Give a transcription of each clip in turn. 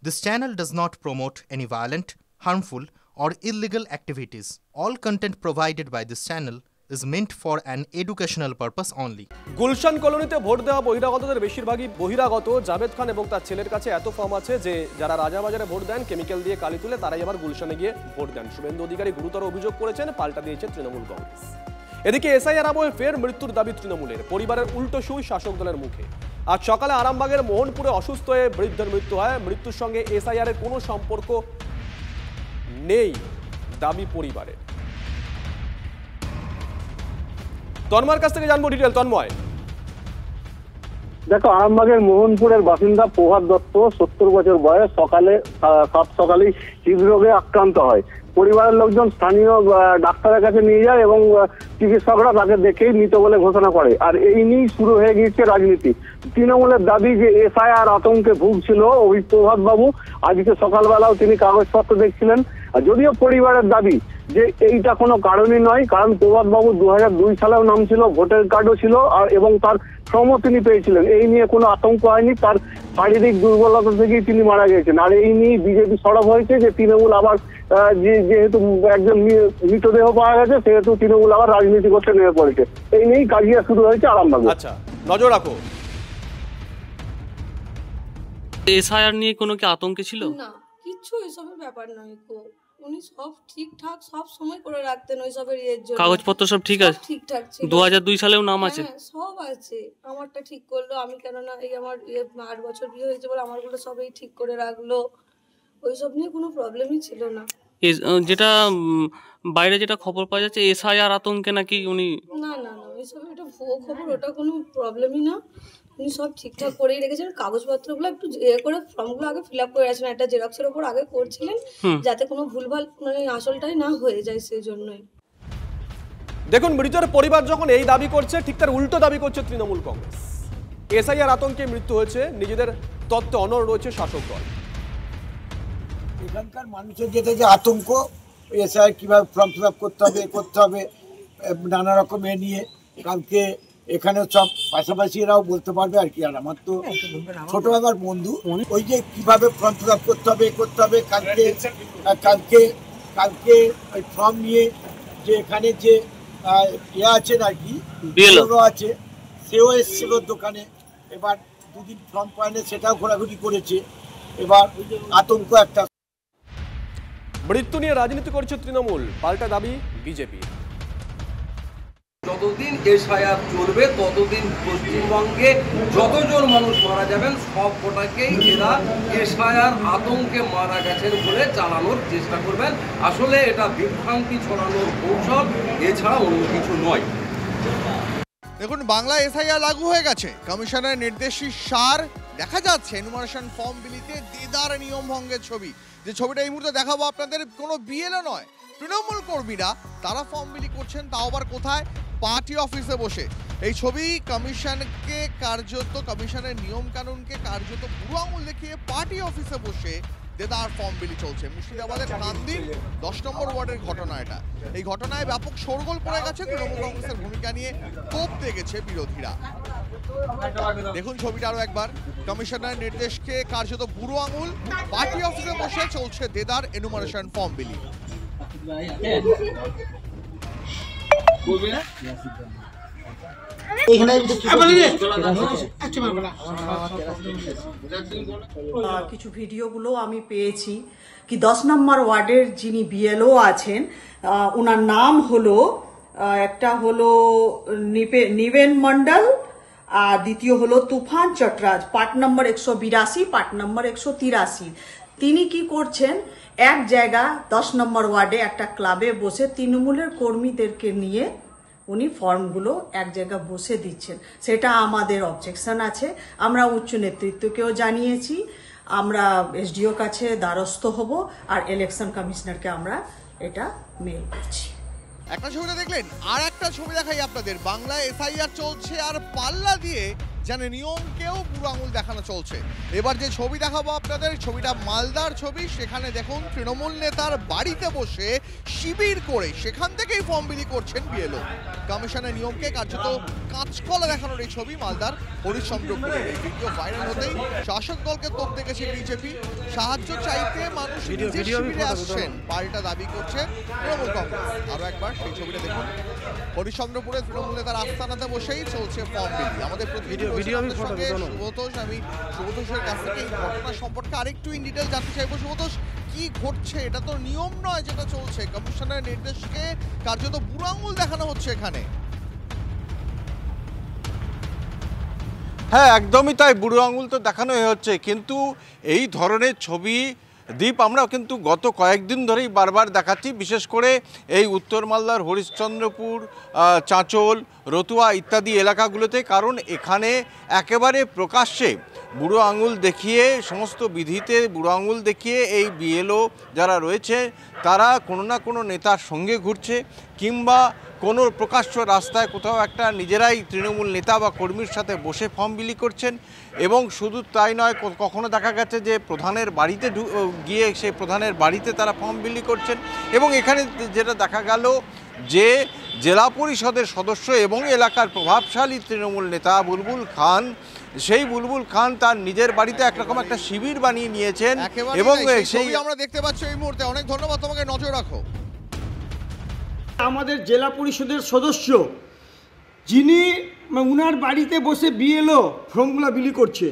This channel does not promote any violent, harmful, or illegal activities. All content provided by this channel is meant for an educational purpose only. Gulshan কলোনিতে vote দেওয়া বহিরাগতদের বেশিরভাগই বহিরাগত। জাভেদ খান এবং তার ছেলের কাছে এত ফর্ম আছে যে যারা রাজাবাজারে ভোট দেন কেমিক্যাল দিয়ে কালি তুলে তারাই আবার গুলশানে গিয়ে ভোট দেন। শুভেন্দু অধিকারী গুরুতর অভিযোগ করেছেন, পাল্টা দিয়েছে তৃণমূল কংগ্রেস। এদিকে এসআইআর আবহে ফের মৃত্যুর দাবি তৃণমূলের, পরিবারের উল্টো সুই শাসক দলের মুখে। আজ সকালে আরামবাগের মোহনপুরে অসুস্থ হয়ে বৃদ্ধের মৃত্যু হয়। মৃত্যুর সঙ্গে এসআইআর এর কোনো সম্পর্ক নেই দাবি পরিবারের। তন্ময়ের কাছ থেকে জানবো ডিটেল। তন্ময়, দেখো, আরামবাগের মোহনপুরের বাসিন্দা প্রভাত দত্ত 70 বছর বয়স, সকালেই হৃদরোগে আক্রান্ত হয়। পরিবারের লোকজন স্থানীয় ডাক্তারের কাছে নিয়ে যায় এবং চিকিৎসকরা তাকে দেখেই মৃত বলে ঘোষণা করে। আর এই নিয়েই শুরু হয়ে গিয়েছে রাজনীতি। তৃণমূলের দাবি যে এসআইআর আতঙ্কে ভুগছিল প্রভাত বাবু। আজকে সকালবেলাও তিনি কাগজপত্র দেখছিলেন। যদিও পরিবারের দাবি যে এইটা কোনো কারণই নয়, কারণ প্রভাত বাবু 2002 সালেও নাম ছিল, ভোটার কার্ডও ছিল, আর এবং তার ফর্মও তিনি পেয়েছিলেন। এই নিয়ে কোনো আতঙ্ক হয়নি। তার শারীরিক দুর্বলতা থেকেই তিনি মারা গেছেন। আর এই নিয়ে বিজেপি সরব হয়েছে যে তৃণমূল আবার যেহেতু একজন মৃতদেহ পাওয়া গেছে, সেহেতু তৃণমূল আবার রাজনীতি করতে নেমে পড়েছে। এই নিয়েই কাজিয়া শুরু হয়েছে আরামবাগে। আচ্ছা, নজর রাখো। এসআইআর নিয়ে কোনো কি আতঙ্কে ছিল? না, কিছু এসবের ব্যাপার নয়। উনি সব ঠিকঠাক সব সময় করে রাখতেন ওইসবের ইয়ের জন্য। কাগজপত্র সব ঠিক আছে? ঠিকঠাক ছিল। 2002 সালেও নাম আছে? হ্যাঁ, সব আছে। আমারটা ঠিক করলো, আমি কেননা এই আমার 8 বছর বিয়ে হয়েছে বলে আমারগুলো সবই ঠিক করে রাখলো। ওইসব নিয়ে কোনো প্রবলেমই ছিল না। যেটা বাইরে যেটা খবর পাওয়া যাচ্ছে এসআইআর আতঙ্কে নাকি উনি। না না না, ওইসব এটা ভুয়ো খবর, ওটা কোনো প্রবলেমই না। উনি সব ঠিকঠাক করেই রেখেছেন। কাগজপত্রগুলো একটু করে ফর্মগুলো আগে ফিল আপ করে রাখছেন, একটা জেরক্সের ওপর আগে করছিলেন, যাতে কোনো ভুলভাল মানে আসলটাই না হয়ে যায়, সেই জন্যই। দেখুন, মৃতের পরিবার যখন এই দাবি করছে, ঠিক তার উল্টো দাবি করছে তৃণমূল কংগ্রেস। এসআইআর আতঙ্কে মৃত্যু হয়েছে, নিজেদের তত্ত্বে অনড় রয়েছে শাসক দল। এখানকার মানুষের যেটা যে আতঙ্ক, এসআইআর কিভাবে ফর্ম ফিল আপ করতে হবে নানা রকম এ নিয়ে, কালকে এখানে সব পাশাপাশি এরাও বলতে পারবে আর কি। আর আমার তো ছোট বাবার বন্ধু, ওই যে কিভাবে ফর্ম ফিল আপ করতে হবে কালকে ওই ফর্ম নিয়ে যে এখানে যে আছেন আর কি আছে, সেও এসেছিল দোকানে। এবার দুদিন ফর্ম পায়নি, সেটাও ঘোরাঘুরি করেছে। এবার আতঙ্ক একটা। মৃত্যু নিয়ে রাজনীতি করছে তৃণমূল, পাল্টা দাবি বিজেপি। যতদিন এসআইআর চলবে ততদিন পশ্চিমবঙ্গে যতজন মানুষ মারা যাবেন সব কটাকেই এরা এসআইআর আতঙ্কে মারা গেছেন বলে চালানোর চেষ্টা করবেন। আসলে এটা বিভ্রান্তি ছড়ানোর কৌশল, এছাড়া অন্য কিছু নয়। দেখুন, বাংলা এসআইআর লাগু হয়ে গেছে। কমিশনের নির্দেশিত সার দেখা যাচ্ছে এনুমারেশন ফর্ম বিলিতে দেদার নিয়ম ভঙ্গের ছবি। যে ছবিটা এই মুহূর্তে দেখাবো আপনাদের, কোনো বিএলও নয়, তৃণমূল কর্মীরা তারা ফর্ম বিলি করছেন, তাও আবার কোথায়? পার্টি অফিসে বসে। এই ছবি কমিশনকে কার্যত, কমিশনের নিয়ম কানুনকে কার্যত বুড়ো আঙুল দেখিয়ে পার্টি অফিসে বসে দেদার ফর্ম বিলি চলছে। মুর্শিদাবাদের কান্দির 10 নম্বর ওয়ার্ডের ঘটনা এটা। এই ঘটনায় ব্যাপক শোরগোল পড়ে গেছে। তৃণমূল কংগ্রেসের ভূমিকা নিয়ে তোপ দেখেছে বিরোধীরা। দেখুন ছবিটা আরো একবার। কমিশনের নির্দেশকে কার্যত বুড়ো আঙুল, পার্টি অফিসে বসে চলছে দেদার এনুমারেশন ফর্ম বিলি। কিছু ভিডিওগুলো আমি পেয়েছি কি 10 নম্বর ওয়ার্ডের যিনি বিএলও আছেন, ওনার নাম হলো, একটা হলো নিবেন মন্ডল, আর দ্বিতীয় হলো তুফান চটরাজ, পার্ট নম্বর 182, পার্ট নম্বর 183। তিনি কি করছেন, এক জায়গা 10 নম্বর ওয়ার্ডে একটা ক্লাবে বসে তৃণমূলের কর্মীদেরকে নিয়ে উনি ফর্মগুলো এক জায়গায় বসে দিচ্ছেন। সেটা আমাদের অবজেকশন আছে। আমরা উচ্চ নেতৃত্বকেও জানিয়েছি, আমরা এসডিও কাছে দ্বারস্থ হব, আর ইলেকশন কমিশনারকে আমরা এটা মেল করছি। একটা ছবিটা দেখলেন, আর একটা ছবি দেখাই আপনাদের। বাংলায় এসআইআর চলছে আর পাল্লা দিয়ে যেন নিয়মকেও বুড়ো আঙুল দেখানো চলছে। এবার যে ছবি দেখাবো আপনাদের, ছবিটা মালদার ছবি। সেখানে দেখুন তৃণমূল নেতার বাড়িতে বসে শিবির করে সেখান থেকেই ফর্ম বিলি করছেন বিএলও। কমিশনের নিয়মকে কার্যত কাঁচকলা দেখানোর এই ছবি মালদার হরিশ্চন্দ্রপুরের। এই ভিডিও ভাইরাল হতেই শাসক দলকে তোপ দেখেছে বিজেপি। সাহায্য চাইতে মানুষ নিজের শিবিরে আসছেন, পাল্টা দাবি করছে তৃণমূল কংগ্রেস। আরো একবার সেই ছবিটা দেখুন, হরিশ্চন্দ্রপুরে তৃণমূল নেতার আস্তানাতে বসেই চলছে ফর্ম বিলি। আমাদের প্রতিনিধি সুব্রতোষ, আমি সুব্রতোষের কাছ থেকে এই ঘটনা সম্পর্কে আরেকটু ইন ডিটেল জানতে চাইবো। সুব্রতোষ, কি ঘটছে? এটা তো নিয়ম নয় যেটা চলছে, কমিশনের নির্দেশকে কার্যত বুড়ো আঙুল দেখানো হচ্ছে এখানে। হ্যাঁ, একদমই তাই, বুড়ো আঙুল তো দেখানোই হচ্ছে। কিন্তু এই ধরনের ছবি দ্বীপ আমরা কিন্তু গত কয়েকদিন ধরেই বারবার দেখাচ্ছি, বিশেষ করে এই উত্তর মালদার হরিশ্চন্দ্রপুর, চাঁচল, রতুয়া ইত্যাদি এলাকাগুলোতে। কারণ এখানে একেবারে প্রকাশ্যে বুড়ো আঙুল দেখিয়ে, সমস্ত বিধিতে বুড়ো আঙুল দেখিয়ে এই বিএলও যারা রয়েছে তারা কোনো না কোনো নেতার সঙ্গে ঘুরছে, কিংবা কোনো প্রকাশ্য রাস্তায় কোথাও একটা নিজেরাই তৃণমূল নেতা বা কর্মীর সাথে বসে ফর্ম বিলি করছেন। এবং শুধু তাই নয়, কখনো দেখা গেছে যে প্রধানের বাড়িতে গিয়ে সেই প্রধানের বাড়িতে তারা ফর্ম বিলি করছেন। এবং এখানে যেটা দেখা গেল যে জেলা পরিষদের সদস্য এবং এলাকার প্রভাবশালী তৃণমূল নেতা বুলবুল খান, সেই বুলবুল খান তার নিজের বাড়িতে একরকম একটা শিবির বানিয়ে নিয়েছেন। এবং সেই আমরা দেখতে পাচ্ছি এই মুহূর্তে। অনেক ধন্যবাদ তোমাকে, নজর রাখো। আমাদের জেলা পরিষদের সদস্য যিনি উনার বাড়িতে বসে বিএলও ফর্মগুলো বিলি করছে,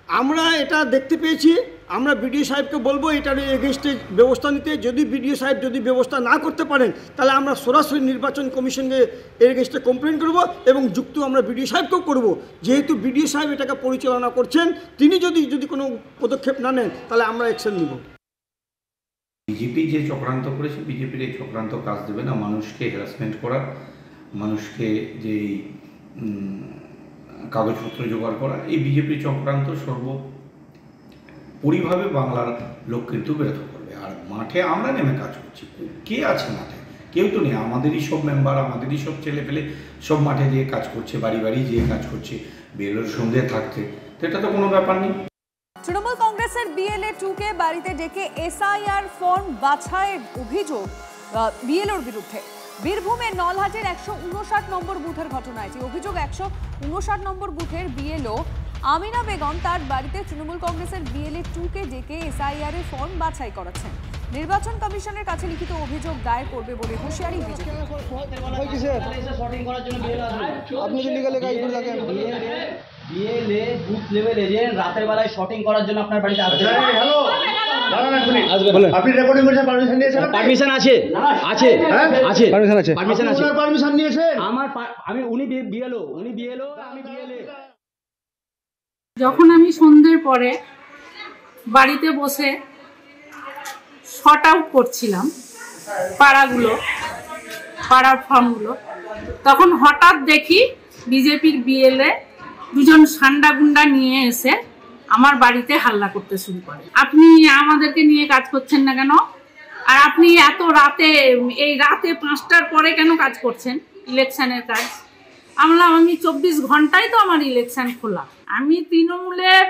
আমরা এটা দেখতে পেয়েছি। আমরা বিডিও সাহেবকে বলবো এটার এগেনস্টে ব্যবস্থা নিতে। যদি বিডিও সাহেব যদি ব্যবস্থা না করতে পারেন তাহলে আমরা সরাসরি নির্বাচন কমিশনকে এর এগেনস্টে কমপ্লেন করব এবং যুক্ত আমরা বিডিও সাহেবকেও করব। যেহেতু বিডিও সাহেব এটাকে পরিচালনা করছেন, তিনি যদি কোনো পদক্ষেপ না নেন তাহলে আমরা অ্যাকশন নিব। বিজেপি যে চক্রান্ত করেছে, বিজেপির এই চক্রান্ত কাজ দেবে না। মানুষকে হ্যারাসমেন্ট করার, মানুষকে যে কাগজপত্র জোগাড় করা, এই বিজেপির চক্রান্ত সর্বোপরিভাবে বাংলার লোক কিন্তু বেরোতে করবে। আর মাঠে আমরা নেমে কাজ করছি। কে আছে মাঠে? কেউ তো নেই। আমাদেরই সব মেম্বার, আমাদেরই সব ছেলে পেলে সব মাঠে যেয়ে কাজ করছে, বাড়ি বাড়ি যেয়ে কাজ করছে, বেলোর সঙ্গে থাকতে। তো এটা তো কোনো ব্যাপার নেই। তৃণমূল কংগ্রেসের বিএলএ 2কে বাড়িতে ডেকে এসআইআর ফর্ম বাছাইয়ের অভিযোগ বিএলওর বিরুদ্ধে। বীরভূমের নলহাটের 159 নম্বর বুথের ঘটনা। এটি অভিযোগ 159 নম্বর বুথের বিএলও আমিনা বেগম তার বাড়িতে তৃণমূল কংগ্রেসের বিএলএ 2কে ডেকে এসআইআর এর ফর্ম বাছাই করাচ্ছেন। নির্বাচন কমিশনের কাছে লিখিত অভিযোগ দায়ের করবে বলে হুঁশিয়ারি BJP. BLA booth level agent রাতের বেলায় শটিং করার জন্য আপনার বাড়িতে আসবে? হ্যালো, আপনি রেকর্ডিং করেছেন, পারমিশন নিয়েছেন? পারমিশন আছে, আছে, আছে, পারমিশন আছে, পারমিশন আছে। আপনার পারমিশন নিয়েছেন? আমি উনি বিএলও, উনি বিএলও, আমি বিএলএ। যখন আমি সন্ধ্যের পরে বাড়িতে বসে শর্ট আউট করছিলাম পাড়ার ফর্মগুলো, তখন হঠাৎ দেখি বিজেপির বিএলএ দুজন সান্ডা গুন্ডা নিয়ে এসে আমার বাড়িতে হাল্লা করতে শুরু করে। আপনি আমাদেরকে নিয়ে কাজ করছেন না কেন? আর আপনি এত রাতে, এই রাতে 5টার পরে কেন কাজ করছেন ইলেকশনের কাজ? আমি 24 ঘন্টায় তো আমার ইলেকশন খোলা। আমি তৃণমূলের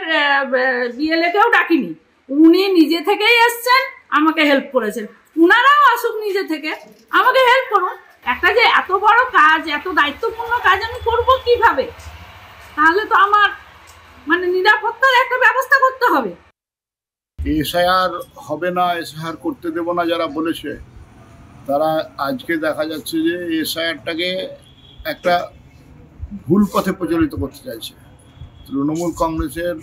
বিএলএকেও ডাকিনি, উনি নিজে থেকেই এসছেন, আমাকে হেল্প করেছেন। উনারাও আসুক নিজে থেকে, আমাকে হেল্প করুন। একটা যে এত বড় কাজ, এত দায়িত্বপূর্ণ কাজ আমি করব কিভাবে? তাহলে তো আমার নিরাপত্তার একটা ব্যবস্থা করতে হবে। এসআইআর হবে না, এসআইআর করতে দেব না যারা বলেছে, তারা আজকে দেখা যাচ্ছে যে এসআইআরটাকে একটা ভুল পথে প্রচলিত করতে চাইছে। তৃণমূল কংগ্রেসের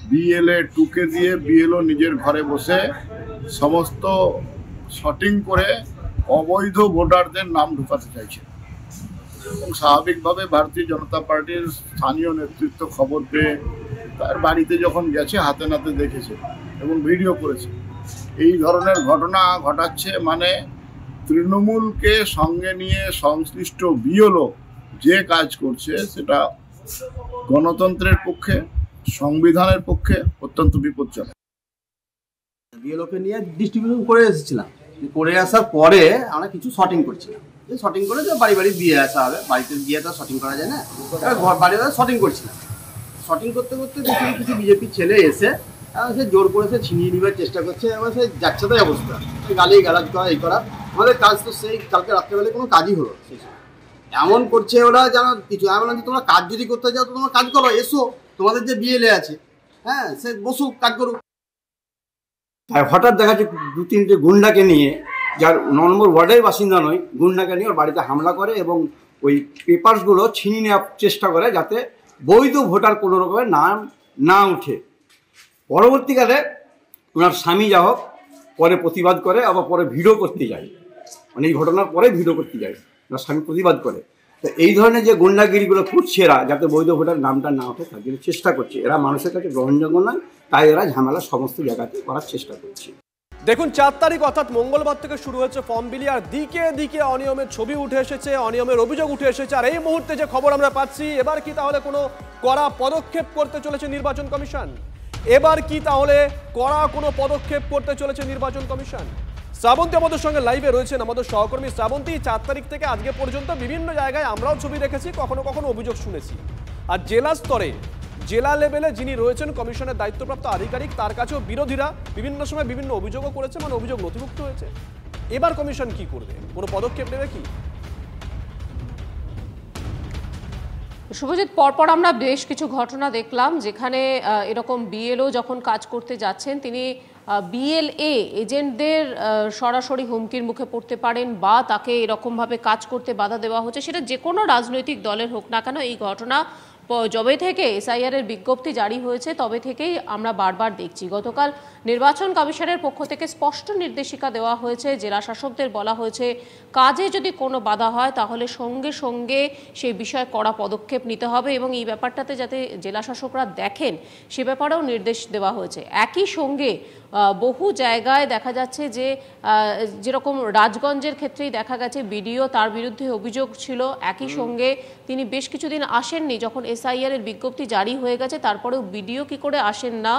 বিএলএ 2কে দিয়ে বিএলও নিজের ঘরে বসে সমস্ত শটিং করে অবৈধ ভোটারদের নাম ঢুকাতে চাইছে। এবং স্বাভাবিকভাবে ভারতীয় জনতা পার্টির স্থানীয় নেতৃত্ব খবর পেয়ে তার বাড়িতে যখন গেছে হাতে নাতে দেখেছে এবং ভিডিও করেছে। এই ধরনের ঘটনা ঘটাচ্ছে মানে তৃণমূলকে সঙ্গে নিয়ে সংশ্লিষ্ট বিএলও যে কাজ করছে সেটা গণতন্ত্রের পক্ষে, সংবিধানের পক্ষে অত্যন্ত বিপজ্জনক। বিএলওকে নিয়ে ডিস্ট্রিবিউশন করে এসেছিলাম, করে আসার পরে আমরা কিছু শটিং করছিলাম। শটিং করে যে বাড়ি বাড়ি দিয়ে আসা হবে, বাড়িতে গিয়ে তো শটিং করা যায় না, বাড়ি বাড়ি শটিং করছিলাম। শটিং করতে করতে দেখি কিছু বিজেপি ছেলে এসে সে জোর করে সে ছিনিয়ে নেবার চেষ্টা করছে, এবার সে যাচ্ছে তাই অবস্থা, গালি গালাজ করা এই করা। আমাদের কাজ তো সেই কালকে রাত্রেবেলায় কোনো কাজই হলো সেই সময় এমন করছে ওরা যেন কিছু। আমি বললাম যে তোমরা কাজ যদি করতে যাও তো তোমরা কাজ করো, এসো, তোমাদের যে বিএলএ আছে হ্যাঁ সে বসুক কাজ করুক। আর হঠাৎ দেখা যাচ্ছে 2-3টে গুন্ডাকে নিয়ে, যার 9 নম্বর ওয়ার্ডের বাসিন্দা নয়, গুন্ডাকে নিয়ে ওর বাড়িতে হামলা করে এবং ওই পেপারসগুলো ছিনিয়ে নেওয়ার চেষ্টা করে যাতে বৈধ ভোটার কোনো রকমের নাম না উঠে। পরবর্তীকালে ওনার স্বামী যা হোক পরে প্রতিবাদ করে, আবার পরে ভিডিও করতে যায়, মানে এই ঘটনার পরে ভিডিও করতে যায়, ওনার স্বামী প্রতিবাদ করে। তো এই ধরনের যে গুন্ডাগিরিগুলো করছে এরা, যাতে বৈধ ভোটার নামটা না ওঠে তার জন্য চেষ্টা করছে। এরা মানুষের কাছে গ্রহণযোগ্য নয়, তাই এরা ঝামেলা সমস্ত জায়গাতে করার চেষ্টা করছে। দেখুন 4 তারিখ অর্থাৎ মঙ্গলবার থেকে শুরু হয়েছে ফর্ম বিলি, আর দিকে দিকে অনিয়মের ছবি উঠে এসেছে, অনিয়মের অভিযোগ উঠে এসেছে। আর এই মুহূর্তে যে খবর আমরা পাচ্ছি, এবার কি তাহলে কোনো কড়া পদক্ষেপ করতে চলেছে নির্বাচন কমিশন? এবার কি তাহলে কড়া কোনো পদক্ষেপ করতে চলেছে নির্বাচন কমিশন? শ্রাবন্তী আমাদের সঙ্গে লাইভে রয়েছেন, আমাদের সহকর্মী শ্রাবন্তী। 4 তারিখ থেকে আজকে পর্যন্ত বিভিন্ন জায়গায় আমরাও ছবি দেখেছি, কখনো কখনো অভিযোগ শুনেছি। আর জেলা স্তরে, জেলা লেভেলে যিনি রয়েছেন কমিশনের দায়িত্বপ্রাপ্ত আধিকারিক, তার কাছেও বিরোধীরা বিভিন্ন সময় বিভিন্ন অভিযোগও করেছে, মানে অভিযোগ নথিভুক্ত হয়েছে। এবার কমিশন কি করবে, কোনো পদক্ষেপ নেবে কি? শুভজিৎ, পরপর আমরা বেশ কিছু ঘটনা দেখলাম যেখানে এরকম বিএলও যখন কাজ করতে যাচ্ছেন তিনি বিএলএ এজেন্টদের সরাসরি হুমকির মুখে পড়তে পারেন বা তাকে এরকমভাবে কাজ করতে বাধা দেওয়া হচ্ছে, সেটা যে কোনো রাজনৈতিক দলের হোক না কেন। এই ঘটনা যবে থেকে এসআইআর এর বিজ্ঞপ্তি জারি হয়েছে তবে থেকেই আমরা বারবার দেখছি। গতকাল নির্বাচন কমিশনের পক্ষ থেকে স্পষ্ট নির্দেশিকা দেওয়া হয়েছে, জেলা শাসকদের বলা হয়েছে কাজে যদি কোনো বাধা হয় তাহলে সঙ্গে সঙ্গে সেই বিষয়ে কড়া পদক্ষেপ নিতে হবে এবং এই ব্যাপারটাতে যাতে জেলা শাসকরা দেখেন সে ব্যাপারেও নির্দেশ দেওয়া হয়েছে। একই সঙ্গে বহু জায়গায় দেখা যাচ্ছে যে যেরকম রাজগঞ্জের ক্ষেত্রেই দেখা গেছে বিডিও, তার বিরুদ্ধে অভিযোগ ছিল, একই সঙ্গে তিনি বেশ কিছুদিন আসেননি, যখন এসআইআর এর বিজ্ঞপ্তি জারি হয়ে গেছে তারপরেও বিডিও কি করে আসেন না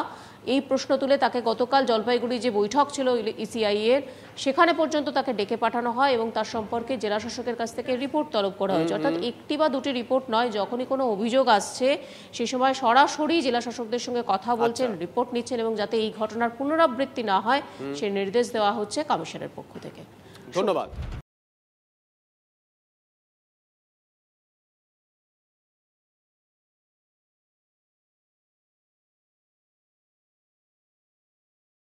এই প্রশ্ন তুলে তাকে গতকাল জলপাইগুড়ি যে বৈঠক ছিল ইসিআই এর, সেখানে পর্যন্ত তাকে ডেকে পাঠানো হয় এবং তার সম্পর্কে জেলা শাসকের কাছ থেকে রিপোর্ট তলব করা হয়েছে। অর্থাৎ একটি বা দুটি রিপোর্ট নয়, যখনই কোনো অভিযোগ আসছে সে সময় সরাসরি জেলা শাসকদের সঙ্গে কথা বলছেন, রিপোর্ট নিচ্ছেন এবং যাতে এই ঘটনার পুনরাবৃত্তি না হয় সে নির্দেশ দেওয়া হচ্ছে কমিশনের পক্ষ থেকে। ধন্যবাদ।